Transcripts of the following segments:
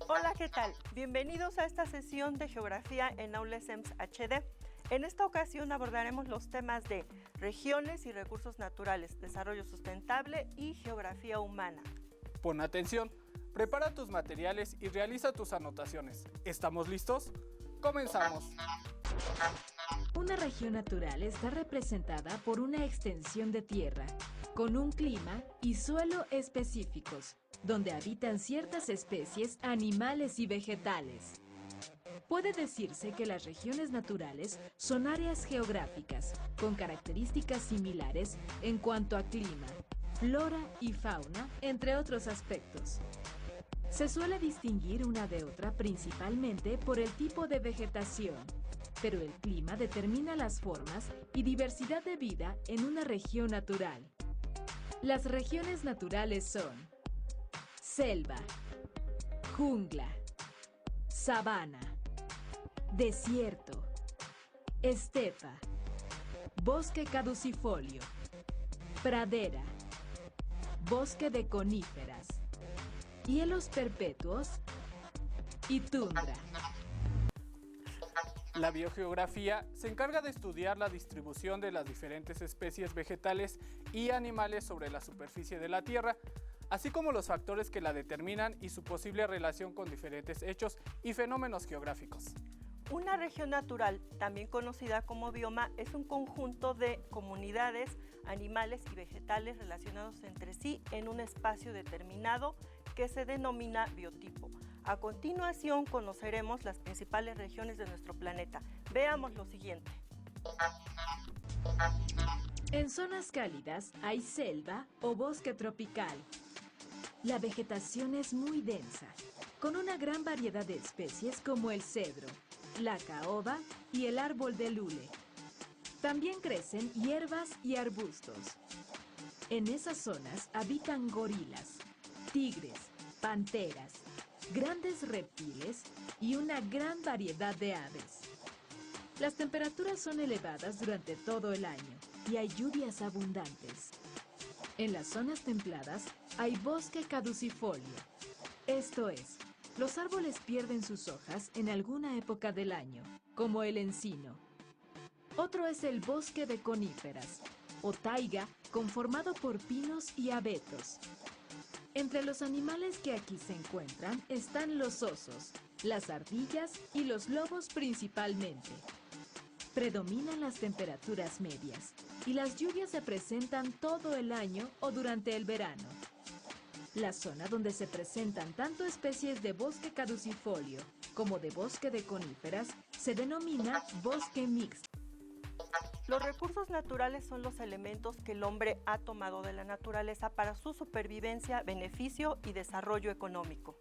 Hola, ¿qué tal? Bienvenidos a esta sesión de Geografía en Aula SEMS HD. En esta ocasión abordaremos los temas de regiones y recursos naturales, desarrollo sustentable y geografía humana. Pon atención, prepara tus materiales y realiza tus anotaciones. ¿Estamos listos? ¡Comenzamos! Una región natural está representada por una extensión de tierra, con un clima y suelo específicos, donde habitan ciertas especies animales y vegetales. Puede decirse que las regiones naturales son áreas geográficas con características similares en cuanto a clima, flora y fauna, entre otros aspectos. Se suele distinguir una de otra principalmente por el tipo de vegetación, pero el clima determina las formas y diversidad de vida en una región natural. Las regiones naturales son selva, jungla, sabana, desierto, estepa, bosque caducifolio, pradera, bosque de coníferas, hielos perpetuos y tundra. La biogeografía se encarga de estudiar la distribución de las diferentes especies vegetales y animales sobre la superficie de la Tierra, así como los factores que la determinan y su posible relación con diferentes hechos y fenómenos geográficos. Una región natural, también conocida como bioma, es un conjunto de comunidades, animales y vegetales relacionados entre sí en un espacio determinado que se denomina biotipo. A continuación conoceremos las principales regiones de nuestro planeta. Veamos lo siguiente. En zonas cálidas hay selva o bosque tropical. La vegetación es muy densa, con una gran variedad de especies como el cedro, la caoba y el árbol de lule. También crecen hierbas y arbustos. En esas zonas habitan gorilas, tigres, panteras, grandes reptiles y una gran variedad de aves. Las temperaturas son elevadas durante todo el año y hay lluvias abundantes. En las zonas templadas hay bosque caducifolio. Esto es, los árboles pierden sus hojas en alguna época del año, como el encino. Otro es el bosque de coníferas, o taiga, conformado por pinos y abetos. Entre los animales que aquí se encuentran están los osos, las ardillas y los lobos principalmente. Predominan las temperaturas medias y las lluvias se presentan todo el año o durante el verano. La zona donde se presentan tanto especies de bosque caducifolio como de bosque de coníferas se denomina bosque mixto. Los recursos naturales son los elementos que el hombre ha tomado de la naturaleza para su supervivencia, beneficio y desarrollo económico.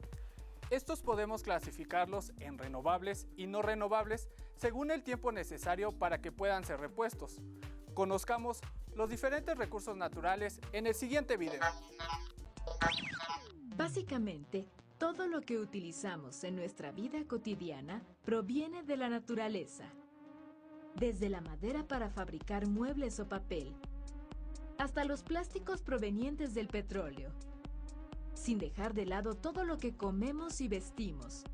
Estos podemos clasificarlos en renovables y no renovables según el tiempo necesario para que puedan ser repuestos. Conozcamos los diferentes recursos naturales en el siguiente video. Básicamente, todo lo que utilizamos en nuestra vida cotidiana proviene de la naturaleza. Desde la madera para fabricar muebles o papel, hasta los plásticos provenientes del petróleo, sin dejar de lado todo lo que comemos y vestimos.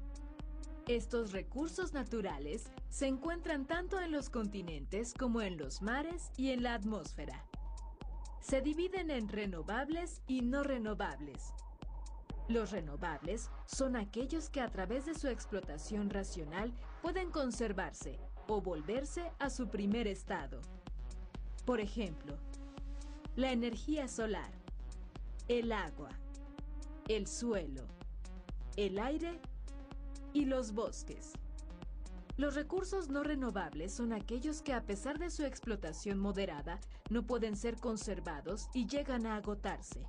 Estos recursos naturales se encuentran tanto en los continentes como en los mares y en la atmósfera. Se dividen en renovables y no renovables. Los renovables son aquellos que a través de su explotación racional pueden conservarse o volverse a su primer estado. Por ejemplo, la energía solar, el agua, el suelo, el aire y los bosques. Los recursos no renovables son aquellos que a pesar de su explotación moderada no pueden ser conservados y llegan a agotarse.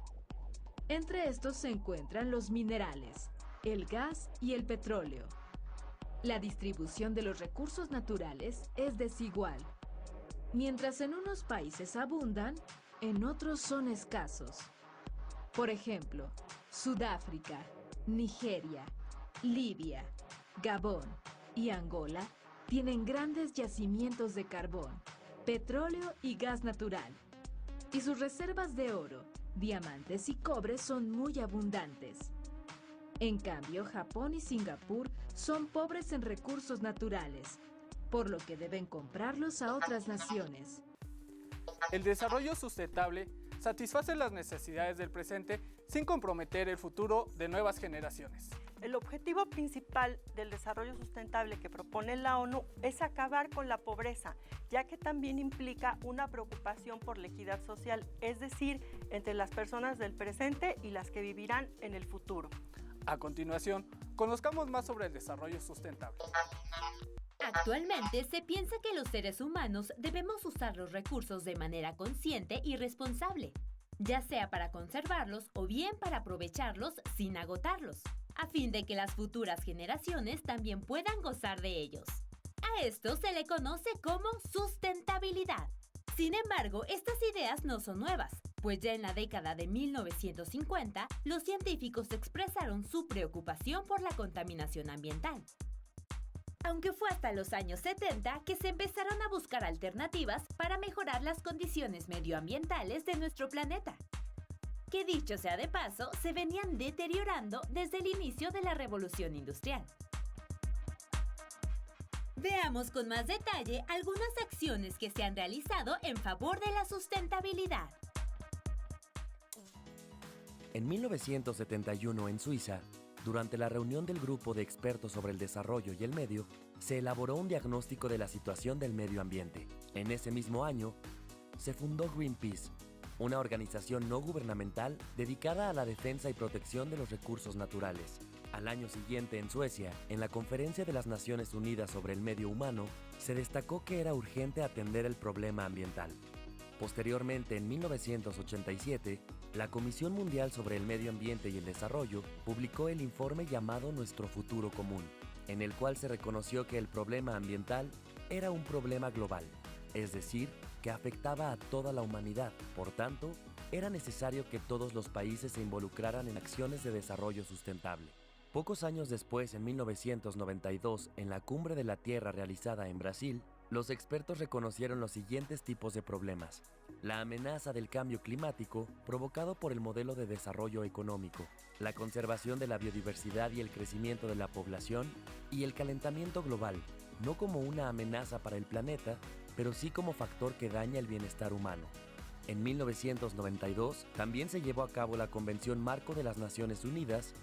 Entre estos se encuentran los minerales, el gas y el petróleo. La distribución de los recursos naturales es desigual. Mientras en unos países abundan, en otros son escasos. Por ejemplo, Sudáfrica, Nigeria, Libia, Gabón y Angola tienen grandes yacimientos de carbón, petróleo y gas natural. Y sus reservas de oro, diamantes y cobre son muy abundantes. En cambio, Japón y Singapur son pobres en recursos naturales, por lo que deben comprarlos a otras naciones. El desarrollo sustentable satisface las necesidades del presente sin comprometer el futuro de nuevas generaciones. El objetivo principal del desarrollo sustentable que propone la ONU es acabar con la pobreza, ya que también implica una preocupación por la equidad social, es decir, entre las personas del presente y las que vivirán en el futuro. A continuación, conozcamos más sobre el desarrollo sustentable. Actualmente se piensa que los seres humanos debemos usar los recursos de manera consciente y responsable, ya sea para conservarlos o bien para aprovecharlos sin agotarlos, a fin de que las futuras generaciones también puedan gozar de ellos. A esto se le conoce como sustentabilidad. Sin embargo, estas ideas no son nuevas, pues ya en la década de 1950, los científicos expresaron su preocupación por la contaminación ambiental. Aunque fue hasta los años 70 que se empezaron a buscar alternativas para mejorar las condiciones medioambientales de nuestro planeta, que dicho sea de paso, se venían deteriorando desde el inicio de la Revolución Industrial. Veamos con más detalle algunas acciones que se han realizado en favor de la sustentabilidad. En 1971, en Suiza, durante la reunión del Grupo de Expertos sobre el Desarrollo y el Medio, se elaboró un diagnóstico de la situación del medio ambiente. En ese mismo año, se fundó Greenpeace, una organización no gubernamental dedicada a la defensa y protección de los recursos naturales. Al año siguiente, en Suecia, en la Conferencia de las Naciones Unidas sobre el Medio Humano, se destacó que era urgente atender el problema ambiental. Posteriormente, en 1987, la Comisión Mundial sobre el Medio Ambiente y el Desarrollo publicó el informe llamado Nuestro Futuro Común, en el cual se reconoció que el problema ambiental era un problema global, es decir, que afectaba a toda la humanidad. Por tanto, era necesario que todos los países se involucraran en acciones de desarrollo sustentable. Pocos años después, en 1992, en la Cumbre de la Tierra realizada en Brasil, los expertos reconocieron los siguientes tipos de problemas: la amenaza del cambio climático provocado por el modelo de desarrollo económico, la conservación de la biodiversidad y el crecimiento de la población, y el calentamiento global, no como una amenaza para el planeta, pero sí como factor que daña el bienestar humano. En 1992 también se llevó a cabo la Convención Marco de las Naciones Unidas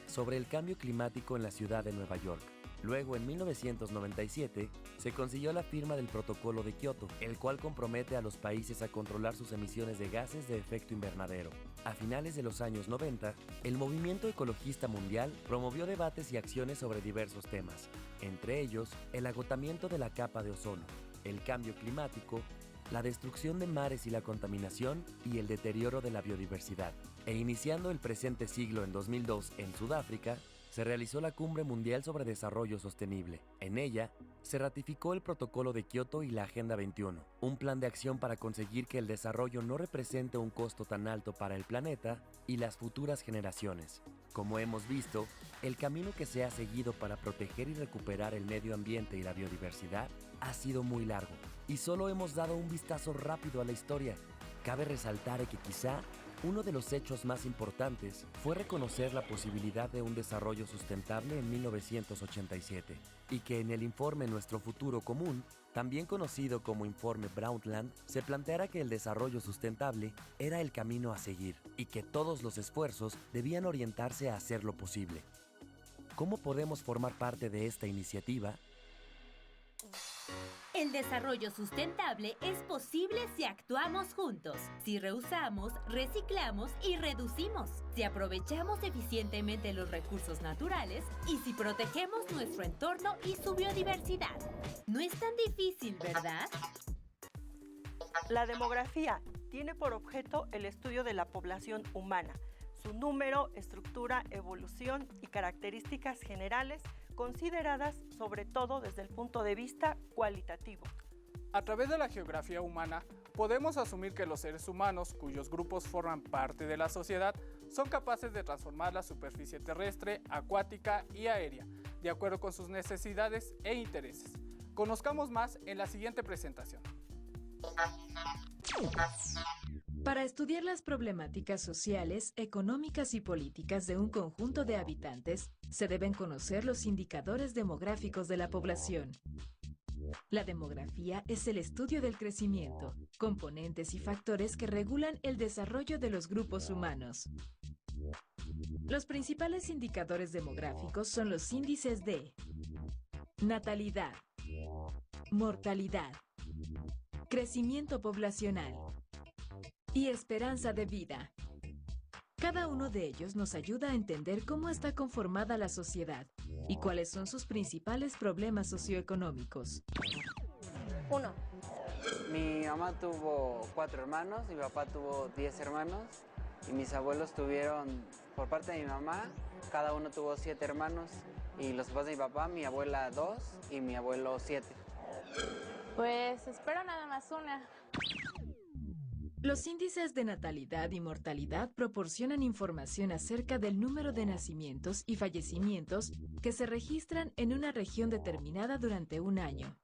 sobre el cambio climático en la ciudad de Nueva York. Luego, en 1997, se consiguió la firma del Protocolo de Kioto, el cual compromete a los países a controlar sus emisiones de gases de efecto invernadero. A finales de los años 90, el movimiento ecologista mundial promovió debates y acciones sobre diversos temas, entre ellos el agotamiento de la capa de ozono, el cambio climático, la destrucción de mares y la contaminación y el deterioro de la biodiversidad. E iniciando el presente siglo en 2002 en Sudáfrica, se realizó la Cumbre Mundial sobre Desarrollo Sostenible. En ella, se ratificó el Protocolo de Kioto y la Agenda 21, un plan de acción para conseguir que el desarrollo no represente un costo tan alto para el planeta y las futuras generaciones. Como hemos visto, el camino que se ha seguido para proteger y recuperar el medio ambiente y la biodiversidad ha sido muy largo, y solo hemos dado un vistazo rápido a la historia. Cabe resaltar que quizá uno de los hechos más importantes fue reconocer la posibilidad de un desarrollo sustentable en 1987, y que en el informe Nuestro Futuro Común, también conocido como Informe Brundtland, se planteara que el desarrollo sustentable era el camino a seguir y que todos los esfuerzos debían orientarse a hacerlo posible. ¿Cómo podemos formar parte de esta iniciativa? El desarrollo sustentable es posible si actuamos juntos, si reusamos, reciclamos y reducimos, si aprovechamos eficientemente los recursos naturales y si protegemos nuestro entorno y su biodiversidad. No es tan difícil, ¿verdad? La demografía tiene por objeto el estudio de la población humana, su número, estructura, evolución y características generales consideradas sobre todo desde el punto de vista cualitativo. A través de la geografía humana, podemos asumir que los seres humanos, cuyos grupos forman parte de la sociedad, son capaces de transformar la superficie terrestre, acuática y aérea, de acuerdo con sus necesidades e intereses. Conozcamos más en la siguiente presentación. Para estudiar las problemáticas sociales, económicas y políticas de un conjunto de habitantes, se deben conocer los indicadores demográficos de la población. La demografía es el estudio del crecimiento, componentes y factores que regulan el desarrollo de los grupos humanos. Los principales indicadores demográficos son los índices de natalidad, mortalidad, crecimiento poblacional y esperanza de vida. Cada uno de ellos nos ayuda a entender cómo está conformada la sociedad y cuáles son sus principales problemas socioeconómicos. 1. Mi mamá tuvo 4 hermanos, mi papá tuvo 10 hermanos y mis abuelos tuvieron, por parte de mi mamá, cada uno tuvo 7 hermanos y los papás de mi papá, mi abuela 2 y mi abuelo 7. Pues espero nada más una. Los índices de natalidad y mortalidad proporcionan información acerca del número de nacimientos y fallecimientos que se registran en una región determinada durante un año.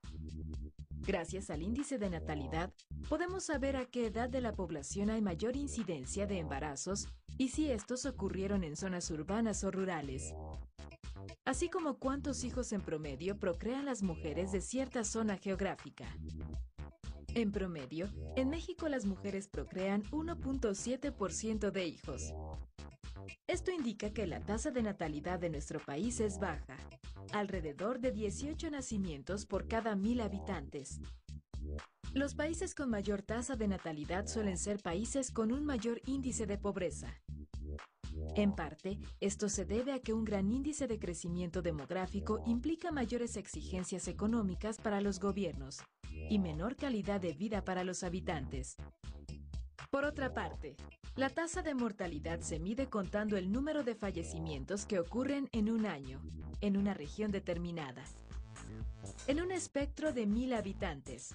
Gracias al índice de natalidad, podemos saber a qué edad de la población hay mayor incidencia de embarazos y si estos ocurrieron en zonas urbanas o rurales, así como cuántos hijos en promedio procrean las mujeres de cierta zona geográfica. En promedio, en México las mujeres procrean 1.7% de hijos. Esto indica que la tasa de natalidad de nuestro país es baja, alrededor de 18 nacimientos por cada 1,000 habitantes. Los países con mayor tasa de natalidad suelen ser países con un mayor índice de pobreza. En parte, esto se debe a que un gran índice de crecimiento demográfico implica mayores exigencias económicas para los gobiernos y menor calidad de vida para los habitantes. Por otra parte, la tasa de mortalidad se mide contando el número de fallecimientos que ocurren en un año, en una región determinada, en un espectro de 1,000 habitantes.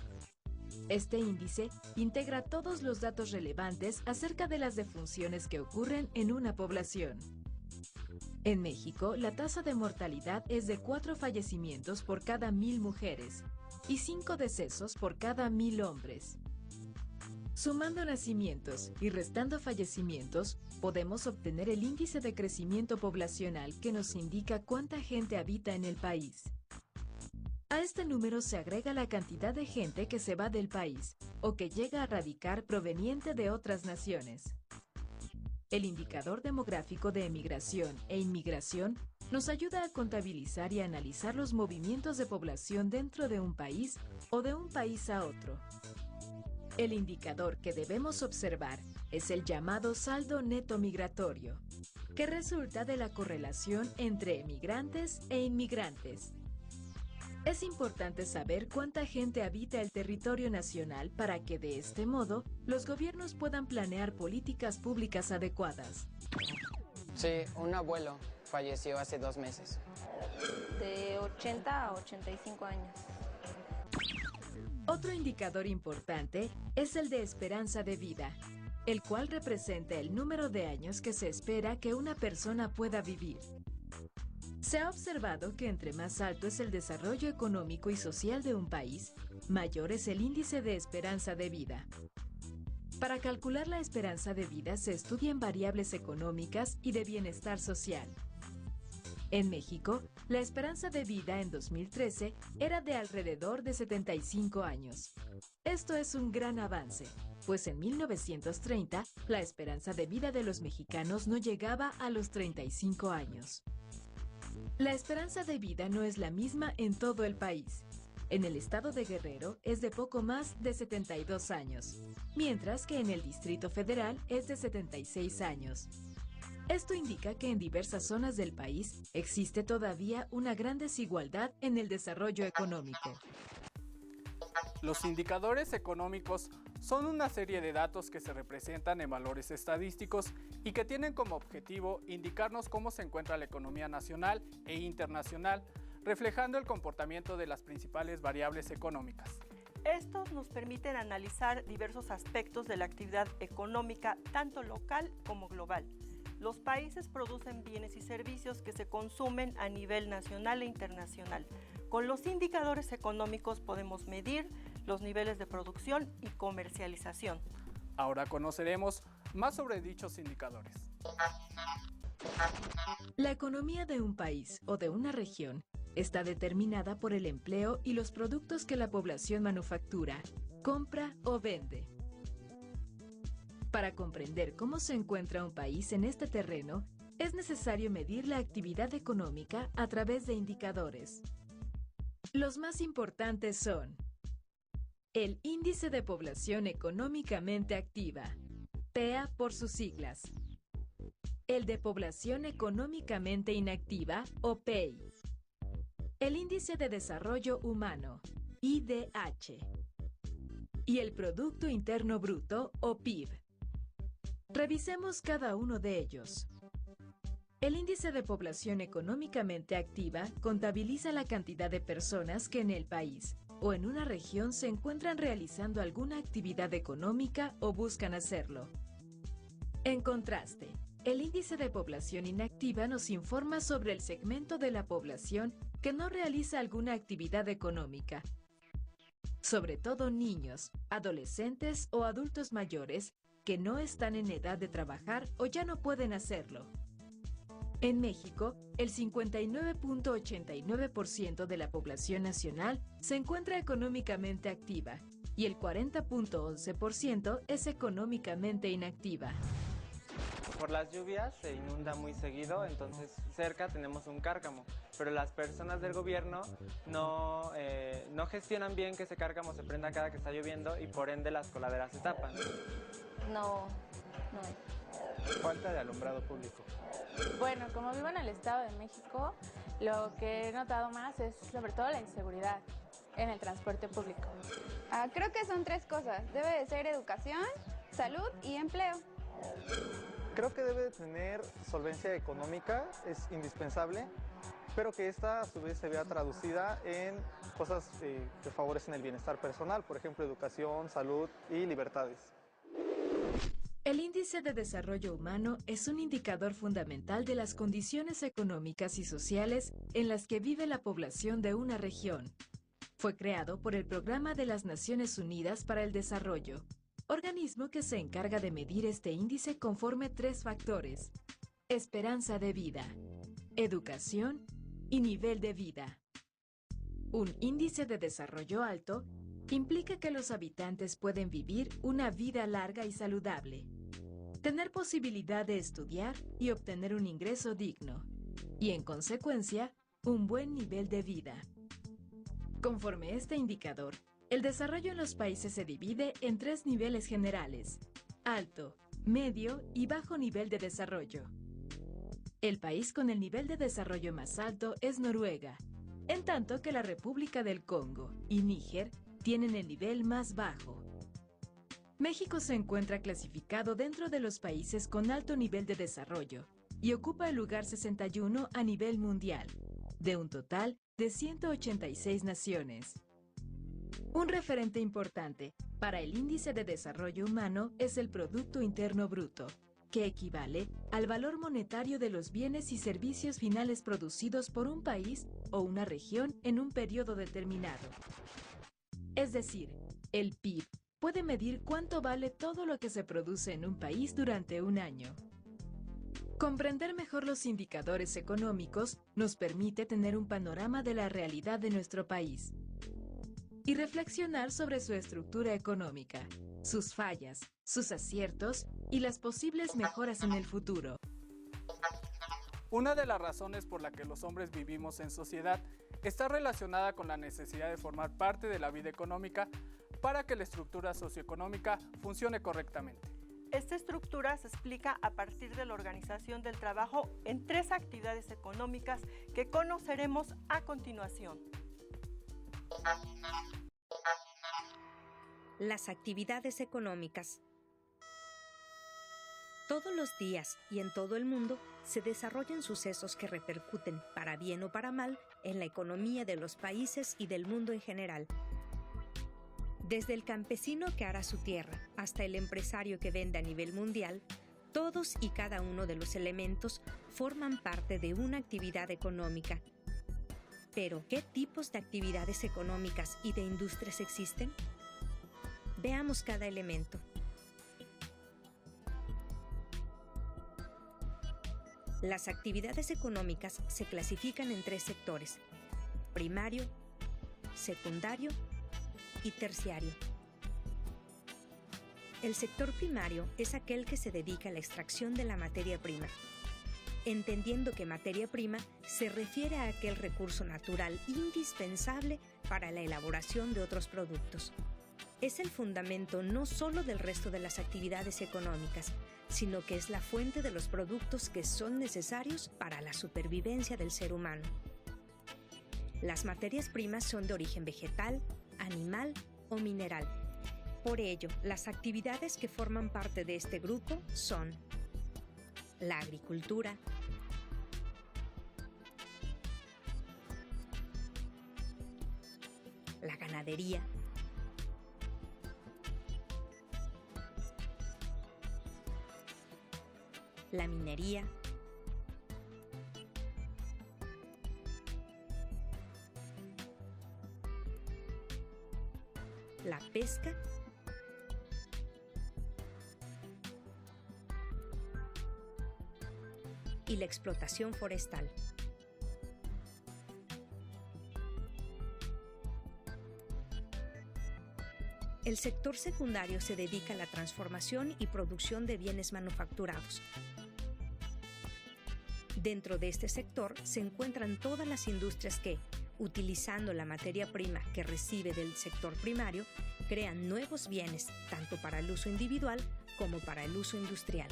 Este índice integra todos los datos relevantes acerca de las defunciones que ocurren en una población. En México, la tasa de mortalidad es de 4 fallecimientos por cada 1,000 mujeres y 5 decesos por cada 1,000 hombres. Sumando nacimientos y restando fallecimientos, podemos obtener el índice de crecimiento poblacional que nos indica cuánta gente habita en el país. A este número se agrega la cantidad de gente que se va del país o que llega a radicar proveniente de otras naciones. El indicador demográfico de emigración e inmigración nos ayuda a contabilizar y analizar los movimientos de población dentro de un país o de un país a otro. El indicador que debemos observar es el llamado saldo neto migratorio, que resulta de la correlación entre emigrantes e inmigrantes. Es importante saber cuánta gente habita el territorio nacional para que de este modo los gobiernos puedan planear políticas públicas adecuadas. Sí, un abuelo falleció hace 2 meses. De 80 a 85 años. Otro indicador importante es el de esperanza de vida, el cual representa el número de años que se espera que una persona pueda vivir. Se ha observado que entre más alto es el desarrollo económico y social de un país, mayor es el índice de esperanza de vida. Para calcular la esperanza de vida se estudian variables económicas y de bienestar social. En México, la esperanza de vida en 2013 era de alrededor de 75 años. Esto es un gran avance, pues en 1930 la esperanza de vida de los mexicanos no llegaba a los 35 años. La esperanza de vida no es la misma en todo el país. En el estado de Guerrero es de poco más de 72 años, mientras que en el Distrito Federal es de 76 años. Esto indica que en diversas zonas del país existe todavía una gran desigualdad en el desarrollo económico. Los indicadores económicos son una serie de datos que se representan en valores estadísticos y que tienen como objetivo indicarnos cómo se encuentra la economía nacional e internacional, reflejando el comportamiento de las principales variables económicas. Estos nos permiten analizar diversos aspectos de la actividad económica, tanto local como global. Los países producen bienes y servicios que se consumen a nivel nacional e internacional. Con los indicadores económicos podemos medir los niveles de producción y comercialización. Ahora conoceremos más sobre dichos indicadores. La economía de un país o de una región está determinada por el empleo y los productos que la población manufactura, compra o vende. Para comprender cómo se encuentra un país en este terreno, es necesario medir la actividad económica a través de indicadores. Los más importantes son el Índice de Población Económicamente Activa, PEA por sus siglas, el de Población Económicamente Inactiva o PEI, el Índice de Desarrollo Humano, IDH, y el Producto Interno Bruto o PIB. Revisemos cada uno de ellos. El Índice de Población Económicamente Activa contabiliza la cantidad de personas que en el país o en una región se encuentran realizando alguna actividad económica o buscan hacerlo. En contraste, el Índice de Población Inactiva nos informa sobre el segmento de la población que no realiza alguna actividad económica, sobre todo niños, adolescentes o adultos mayores que no están en edad de trabajar o ya no pueden hacerlo. En México, el 59.89% de la población nacional se encuentra económicamente activa y el 40.11% es económicamente inactiva. Por las lluvias se inunda muy seguido, entonces cerca tenemos un cárcamo, pero las personas del gobierno no gestionan bien que ese cárcamo se prenda cada que está lloviendo y por ende las coladeras se tapan. No hay. Falta de alumbrado público. Bueno, como vivo en el Estado de México, lo que he notado más es sobre todo la inseguridad en el transporte público. Creo que son 3 cosas. Debe de ser educación, salud y empleo. Creo que debe de tener solvencia económica, es indispensable, pero que esta a su vez se vea traducida en cosas que favorecen el bienestar personal, por ejemplo, educación, salud y libertades. El Índice de Desarrollo Humano es un indicador fundamental de las condiciones económicas y sociales en las que vive la población de una región. Fue creado por el Programa de las Naciones Unidas para el Desarrollo, organismo que se encarga de medir este índice conforme 3 factores: esperanza de vida, educación y nivel de vida. Un índice de desarrollo alto implica que los habitantes pueden vivir una vida larga y saludable, tener posibilidad de estudiar y obtener un ingreso digno, y en consecuencia, un buen nivel de vida. Conforme este indicador, el desarrollo en los países se divide en 3 niveles generales: alto, medio y bajo nivel de desarrollo. El país con el nivel de desarrollo más alto es Noruega, en tanto que la República del Congo y Níger tienen el nivel más bajo. México se encuentra clasificado dentro de los países con alto nivel de desarrollo y ocupa el lugar 61 a nivel mundial, de un total de 186 naciones. Un referente importante para el Índice de Desarrollo Humano es el Producto Interno Bruto, que equivale al valor monetario de los bienes y servicios finales producidos por un país o una región en un periodo determinado. Es decir, el PIB puede medir cuánto vale todo lo que se produce en un país durante un año. Comprender mejor los indicadores económicos nos permite tener un panorama de la realidad de nuestro país y reflexionar sobre su estructura económica, sus fallas, sus aciertos y las posibles mejoras en el futuro. Una de las razones por la que los hombres vivimos en sociedad está relacionada con la necesidad de formar parte de la vida económica para que la estructura socioeconómica funcione correctamente. Esta estructura se explica a partir de la organización del trabajo en 3 actividades económicas que conoceremos a continuación. Las actividades económicas. Todos los días y en todo el mundo se desarrollan sucesos que repercuten, para bien o para mal, en la economía de los países y del mundo en general. Desde el campesino que hará su tierra hasta el empresario que vende a nivel mundial, todos y cada uno de los elementos forman parte de una actividad económica. Pero, ¿qué tipos de actividades económicas y de industrias existen? Veamos cada elemento. Las actividades económicas se clasifican en 3 sectores: primario, secundario y terciario. El sector primario es aquel que se dedica a la extracción de la materia prima, entendiendo que materia prima se refiere a aquel recurso natural indispensable para la elaboración de otros productos. Es el fundamento no solo del resto de las actividades económicas, sino que es la fuente de los productos que son necesarios para la supervivencia del ser humano. Las materias primas son de origen vegetal, animal o mineral. Por ello, las actividades que forman parte de este grupo son la agricultura, la ganadería, la minería, la pesca y la explotación forestal. El sector secundario se dedica a la transformación y producción de bienes manufacturados. Dentro de este sector se encuentran todas las industrias que, utilizando la materia prima que recibe del sector primario, crean nuevos bienes tanto para el uso individual como para el uso industrial.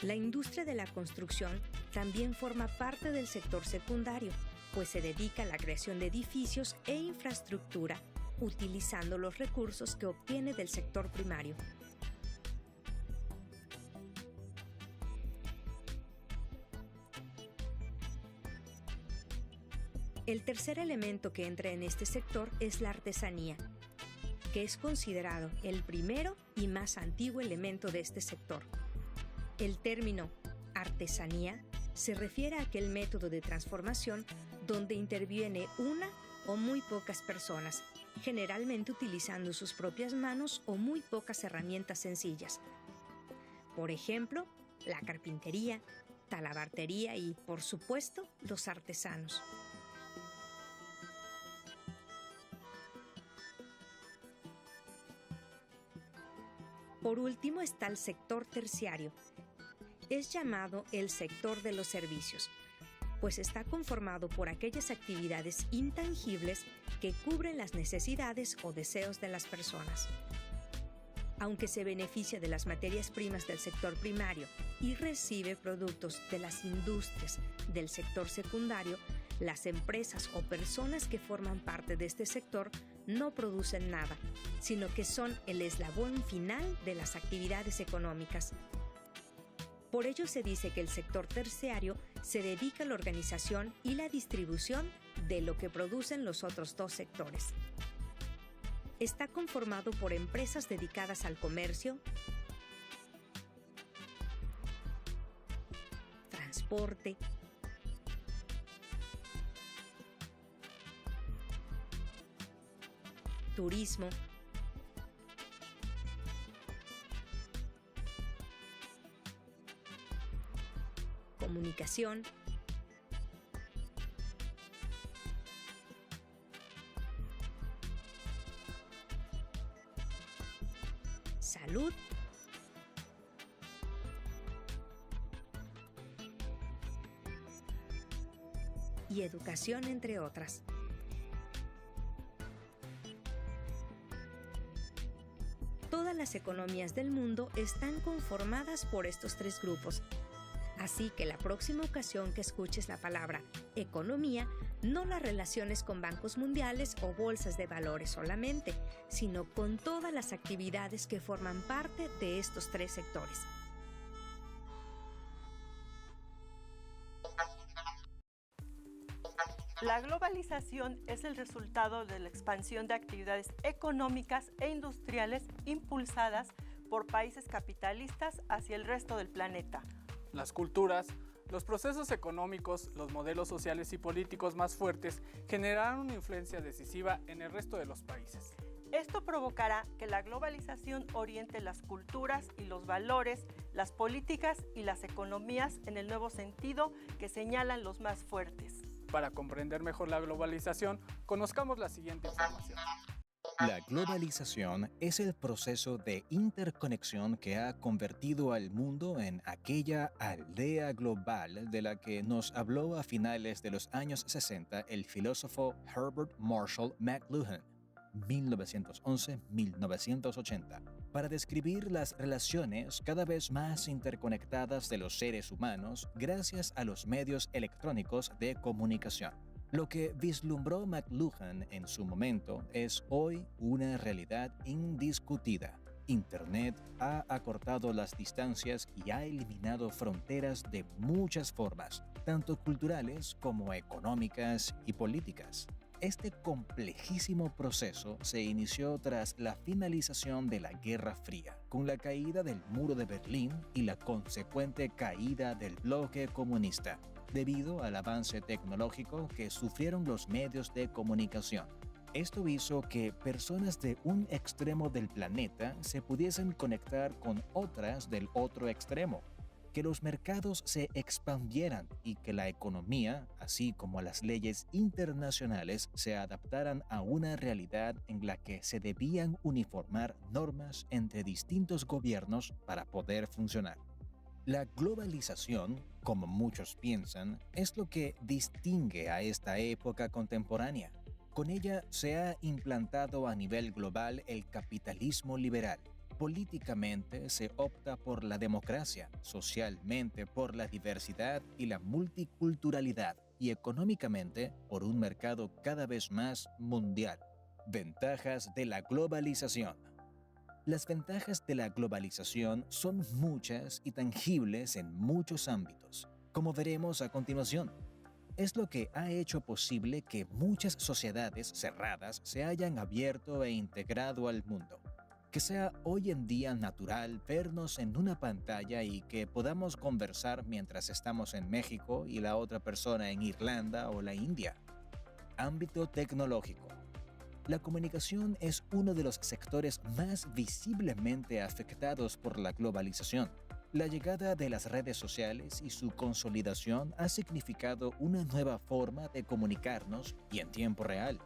La industria de la construcción también forma parte del sector secundario, pues se dedica a la creación de edificios e infraestructura, utilizando los recursos que obtiene del sector primario. El tercer elemento que entra en este sector es la artesanía, que es considerado el primero y más antiguo elemento de este sector. El término artesanía se refiere a aquel método de transformación donde interviene una o muy pocas personas, generalmente utilizando sus propias manos o muy pocas herramientas sencillas. Por ejemplo, la carpintería, talabartería y, por supuesto, los artesanos. Por último está el sector terciario. Es llamado el sector de los servicios, pues está conformado por aquellas actividades intangibles que cubren las necesidades o deseos de las personas. Aunque se beneficia de las materias primas del sector primario y recibe productos de las industrias del sector secundario, las empresas o personas que forman parte de este sector no producen nada, sino que son el eslabón final de las actividades económicas. Por ello se dice que el sector terciario se dedica a la organización y la distribución de lo que producen los otros 2 sectores. Está conformado por empresas dedicadas al comercio, transporte, turismo, comunicación, salud y educación, entre otras. Todas las economías del mundo están conformadas por estos 3 grupos. Así que la próxima ocasión que escuches la palabra economía, no la relaciones con bancos mundiales o bolsas de valores solamente, sino con todas las actividades que forman parte de estos 3 sectores. La globalización es el resultado de la expansión de actividades económicas e industriales impulsadas por países capitalistas hacia el resto del planeta. Las culturas, los procesos económicos, los modelos sociales y políticos más fuertes generaron una influencia decisiva en el resto de los países. Esto provocará que la globalización oriente las culturas y los valores, las políticas y las economías en el nuevo sentido que señalan los más fuertes. Para comprender mejor la globalización, conozcamos la siguiente información. La globalización es el proceso de interconexión que ha convertido al mundo en aquella aldea global de la que nos habló a finales de los años 60 el filósofo Herbert Marshall McLuhan, 1911-1980, para describir las relaciones cada vez más interconectadas de los seres humanos gracias a los medios electrónicos de comunicación. Lo que vislumbró McLuhan en su momento es hoy una realidad indiscutida. Internet ha acortado las distancias y ha eliminado fronteras de muchas formas, tanto culturales como económicas y políticas. Este complejísimo proceso se inició tras la finalización de la Guerra Fría, con la caída del Muro de Berlín y la consecuente caída del bloque comunista, debido al avance tecnológico que sufrieron los medios de comunicación. Esto hizo que personas de un extremo del planeta se pudiesen conectar con otras del otro extremo, que los mercados se expandieran y que la economía, así como las leyes internacionales, se adaptaran a una realidad en la que se debían uniformar normas entre distintos gobiernos para poder funcionar. La globalización, como muchos piensan, es lo que distingue a esta época contemporánea. Con ella se ha implantado a nivel global el capitalismo liberal. Políticamente se opta por la democracia, socialmente por la diversidad y la multiculturalidad, y económicamente por un mercado cada vez más mundial. Ventajas de la globalización. Las ventajas de la globalización son muchas y tangibles en muchos ámbitos, como veremos a continuación. Es lo que ha hecho posible que muchas sociedades cerradas se hayan abierto e integrado al mundo. Que sea hoy en día natural vernos en una pantalla y que podamos conversar mientras estamos en México y la otra persona en Irlanda o la India. Ámbito tecnológico. La comunicación es uno de los sectores más visiblemente afectados por la globalización. La llegada de las redes sociales y su consolidación ha significado una nueva forma de comunicarnos y en tiempo real.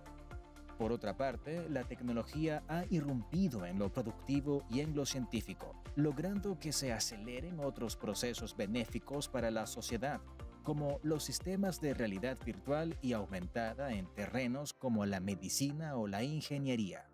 Por otra parte, la tecnología ha irrumpido en lo productivo y en lo científico, logrando que se aceleren otros procesos benéficos para la sociedad, como los sistemas de realidad virtual y aumentada en terrenos como la medicina o la ingeniería.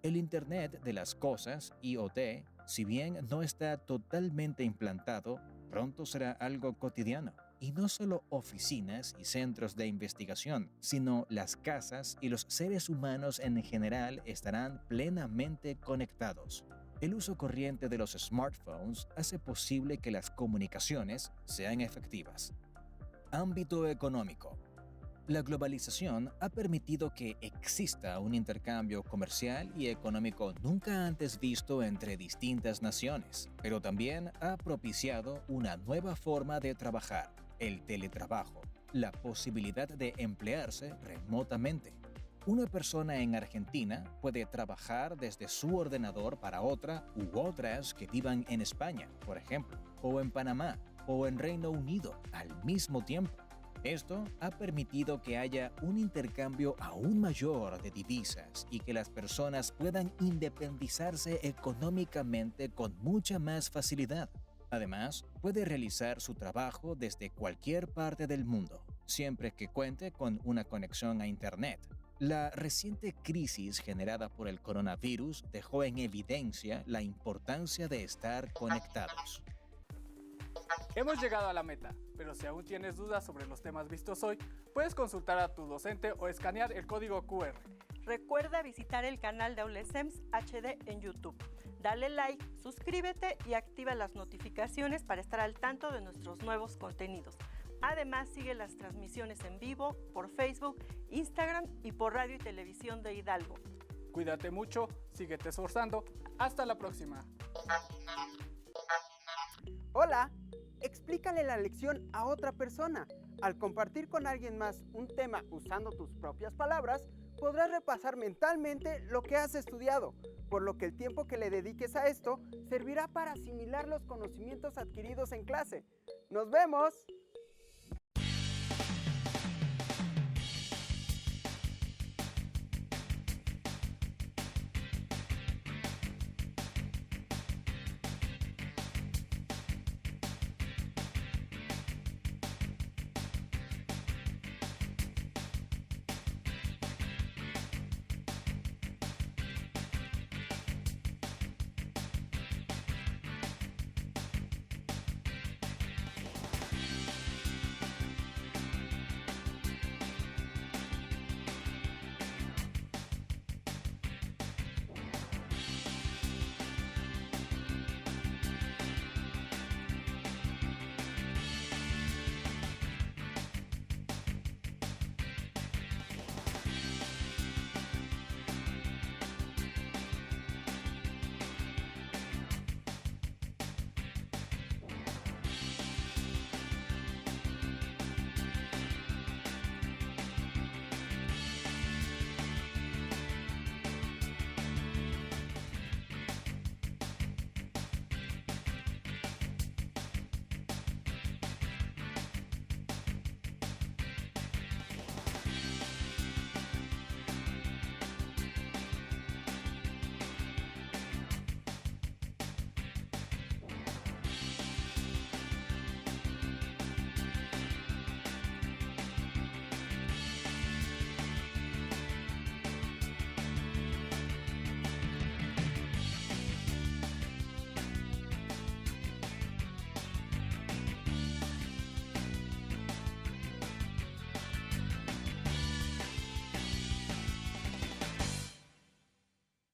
El Internet de las Cosas, IoT, si bien no está totalmente implantado, pronto será algo cotidiano. Y no solo oficinas y centros de investigación, sino las casas y los seres humanos en general estarán plenamente conectados. El uso corriente de los smartphones hace posible que las comunicaciones sean efectivas. Ámbito económico. La globalización ha permitido que exista un intercambio comercial y económico nunca antes visto entre distintas naciones, pero también ha propiciado una nueva forma de trabajar. El teletrabajo, la posibilidad de emplearse remotamente. Una persona en Argentina puede trabajar desde su ordenador para otra u otras que vivan en España, por ejemplo, o en Panamá, o en Reino Unido al mismo tiempo. Esto ha permitido que haya un intercambio aún mayor de divisas y que las personas puedan independizarse económicamente con mucha más facilidad. Además, puede realizar su trabajo desde cualquier parte del mundo, siempre que cuente con una conexión a Internet. La reciente crisis generada por el coronavirus dejó en evidencia la importancia de estar conectados. Hemos llegado a la meta, pero si aún tienes dudas sobre los temas vistos hoy, puedes consultar a tu docente o escanear el código QR. Recuerda visitar el canal de AULESEMS HD en YouTube. Dale like, suscríbete y activa las notificaciones para estar al tanto de nuestros nuevos contenidos. Además, sigue las transmisiones en vivo por Facebook, Instagram y por Radio y Televisión de Hidalgo. Cuídate mucho, síguete esforzando. Hasta la próxima. Hola, explícale la lección a otra persona. Al compartir con alguien más un tema usando tus propias palabras, podrás repasar mentalmente lo que has estudiado, por lo que el tiempo que le dediques a esto servirá para asimilar los conocimientos adquiridos en clase. ¡Nos vemos!